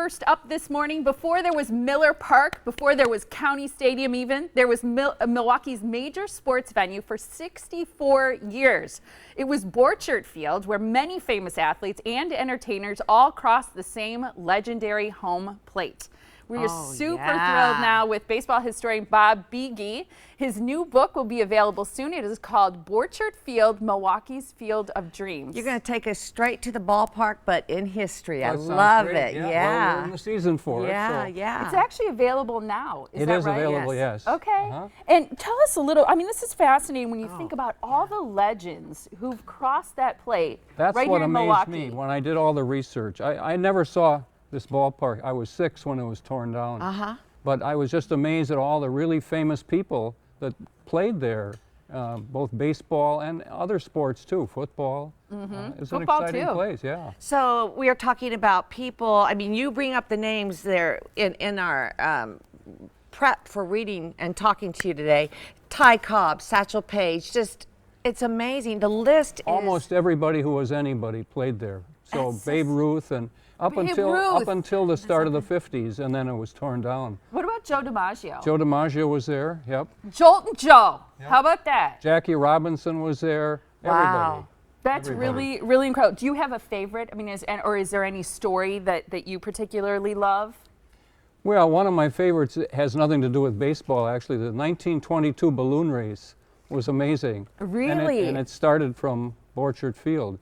first up this morning. Before there was Miller Park, before there was County Stadium even, there was Milwaukee's major sports venue for 64 years. It was Borchert Field, where many famous athletes and entertainers all crossed the same legendary home plate. We're super thrilled now with baseball historian Bob Buege. His new book will be available soon. It is called Borchert Field, Milwaukee's Field of Dreams. You're going to take us straight to the ballpark, but in history. I love it. Yeah. Well, we're in the season for it. Yeah, so. yeah. It's actually available now. Is It that is right? available, yes. Okay. And tell us a little, I mean, this is fascinating when you think about all the legends who've crossed that plate. That's right what here in amazed Milwaukee. me when I did all the research. I never saw this ballpark. I was 6 when it was torn down. But I was just amazed at all the really famous people that played there, both baseball and other sports too, football. It's an Football exciting too. place, yeah. So we are talking about people, I mean, you bring up the names there in our prep for reading and talking to you today. Ty Cobb, Satchel Paige, just, it's amazing. The list Almost everybody who was anybody played there. So Babe Ruth and up until the start of the 50s, and then it was torn down. What about Joe DiMaggio? Joe DiMaggio was there, yep. Joltin' Joe. How about that? Jackie Robinson was there, Wow. That's really, really incredible. Do you have a favorite? I mean, or is there any story that you particularly love? Well, one of my favorites has nothing to do with baseball, actually. The 1922 balloon race was amazing. Really? And it started from Borchert Field.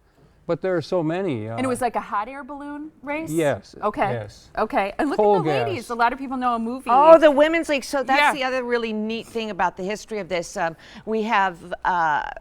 But there are so many. And it was like a hot air balloon race? Yes. Okay. Yes. Okay. And look Coal at the gas. ladies. A lot of people know a movie. Oh, the Women's League. So that's Yeah. the other really neat thing about the history of this. We have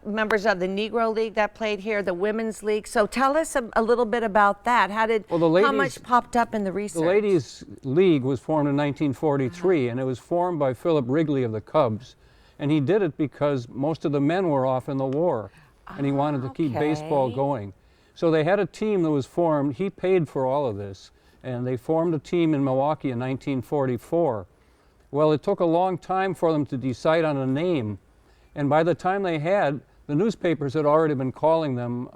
members of the Negro League that played here, the Women's League. So tell us a little bit about that. How much popped up in the research? The Ladies League was formed in 1943, and it was formed by Philip Wrigley of the Cubs. And he did it because most of the men were off in the war, and he wanted to keep baseball going. So they had a team that was formed. He paid for all of this, and they formed a team in Milwaukee in 1944. Well, it took a long time for them to decide on a name, and by the time they had, the newspapers had already been calling them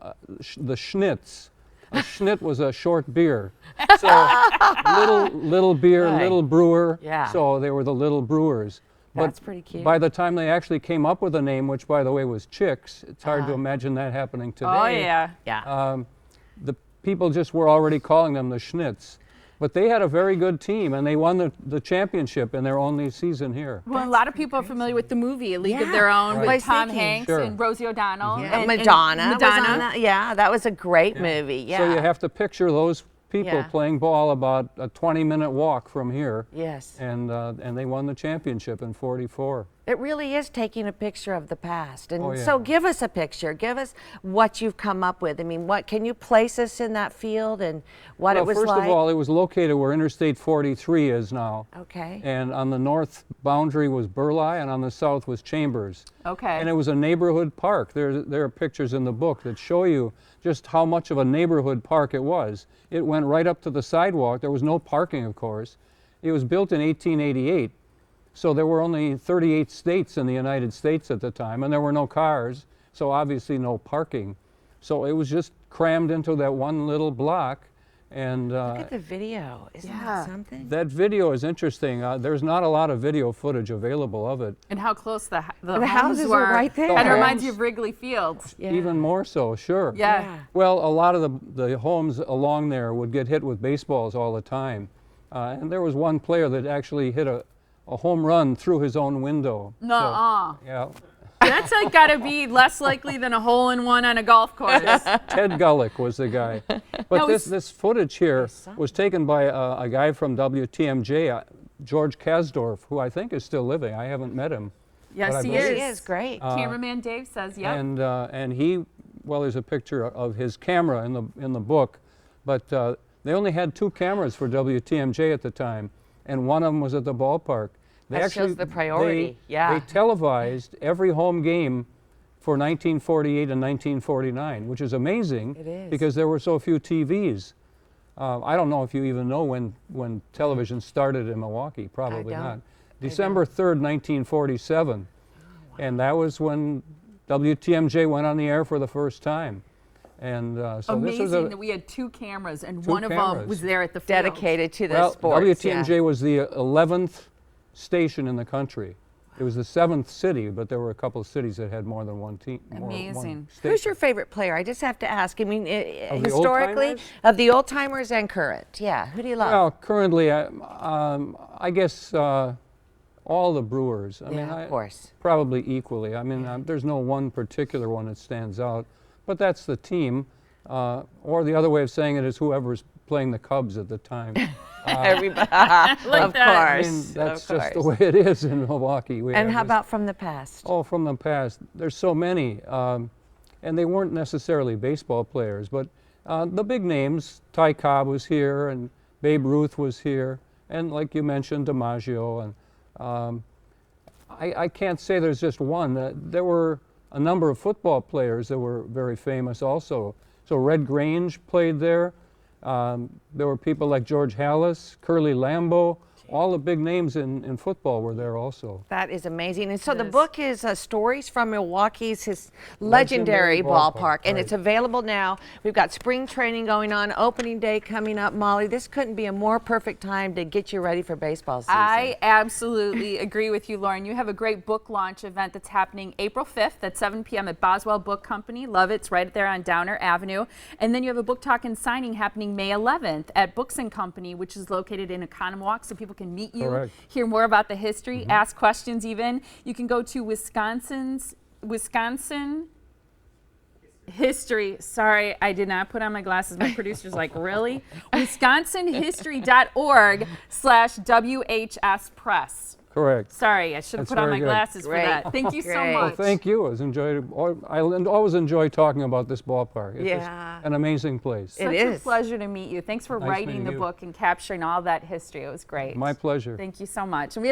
the Schnitz. A Schnit was a short beer. So little beer, little brewer. Yeah. So they were the Little Brewers. That's pretty cute. By the time they actually came up with a name, which by the way was Chicks, it's hard to imagine that happening today. Oh, yeah. Yeah. The people just were already calling them the Schnitz. But they had a very good team, and they won the championship in their only season here. Well, a lot of people are familiar with the movie A League of Their Own with Tom Hanks and Rosie O'Donnell. And Madonna. Was on that. Yeah, that was a great movie. Yeah. So you have to picture those people playing ball about a 20-minute walk from here. Yes. And they won the championship in '44. It really is taking a picture of the past. And Oh, yeah. so give us a picture. Give us what you've come up with. I mean, what can you place us in that field and what it was like? First of all, it was located where Interstate 43 is now. Okay. And on the north boundary was Burleigh, and on the south was Chambers. Okay. And it was a neighborhood park. There are pictures in the book that show you just how much of a neighborhood park it was. It went right up to the sidewalk. There was no parking, of course. It was built in 1888. So there were only 38 states in the United States at the time, and there were no cars, so obviously no parking. So it was just crammed into that one little block. And Look at the video. Isn't that something? that video is interesting. There's not a lot of video footage available of it. And how close the houses homes were right there. And it The reminds you homes- of Wrigley Field. Yeah. Even more so, sure. Yeah. Well, a lot of the homes along there would get hit with baseballs all the time. And there was one player that actually hit a home run through his own window. Nuh-uh. So, yeah. That's like got to be less likely than a hole-in-one on a golf course. Ted Gullick was the guy. But Now, this footage here was taken by a guy from WTMJ, George Kasdorf, who I think is still living. I haven't met him. Yes, But I he believe- is. He is great. Cameraman Dave says, yep. And he, well, there's a picture of his camera in the book, but they only had 2 cameras for WTMJ at the time, and one of them was at the ballpark. That shows the priority, They televised every home game for 1948 and 1949, which is amazing. It is. Because there were so few TVs. I don't know if you even know when television started in Milwaukee. Probably don't. not. December 3rd, 1947. And that was when WTMJ went on the air for the first time. And so Amazing this was a that we had 2 cameras and two one of them cameras. was there at the field. Dedicated to the well, sports. WTMJ yeah. was the 11th station in the country. It was the 7th city, but there were a couple of cities that had more than one team. Amazing. Who's your favorite player? I just have to ask. I mean, the historically, old-timers? of the old timers and current. Yeah, who do you love? Well, currently, I guess all the Brewers. I mean, Yeah, of course. probably equally. I mean, there's no one particular one that stands out, but that's the team. Or the other way of saying it is whoever's playing the Cubs at the time. Everybody, Like of that. I course. mean, that's of just the course. way it is in Milwaukee. We And have how this- about from the past? Oh, from the past. There's so many. And they weren't necessarily baseball players, but the big names, Ty Cobb was here, and Babe Ruth was here, and like you mentioned, DiMaggio. And I can't say there's just one. There were a number of football players that were very famous also. So Red Grange played there. There were people like George Halas, Curly Lambeau. All the big names in football were there also. That is amazing. And so the Yes. book is Stories from Milwaukee's his legendary ballpark, and right. it's available now. We've got spring training going on, opening day coming up. Molly, this couldn't be a more perfect time to get you ready for baseball season. I absolutely agree with you, Lauren. You have a great book launch event that's happening April 5th at 7 p.m. at Boswell Book Company. Love it. It's right there on Downer Avenue. And then you have a book talk and signing happening May 11th at Books and Company, which is located in Oconomowoc, so people can meet you, Correct. hear more about the history, ask questions even. You can go to Wisconsin History. Sorry, I did not put on my glasses. My producer's like, really? WisconsinHistory.org/WHS Press. Correct. Sorry, I should have That's put on very my good. glasses Great. for that. Thank you so Great. much. Well, thank you. I always enjoy talking about this ballpark. It's just Yeah. an amazing place. It Such is. a pleasure to meet you. Thanks for Nice writing meeting the you. book and capturing all that history. It was great. My pleasure. Thank you so much. And we have a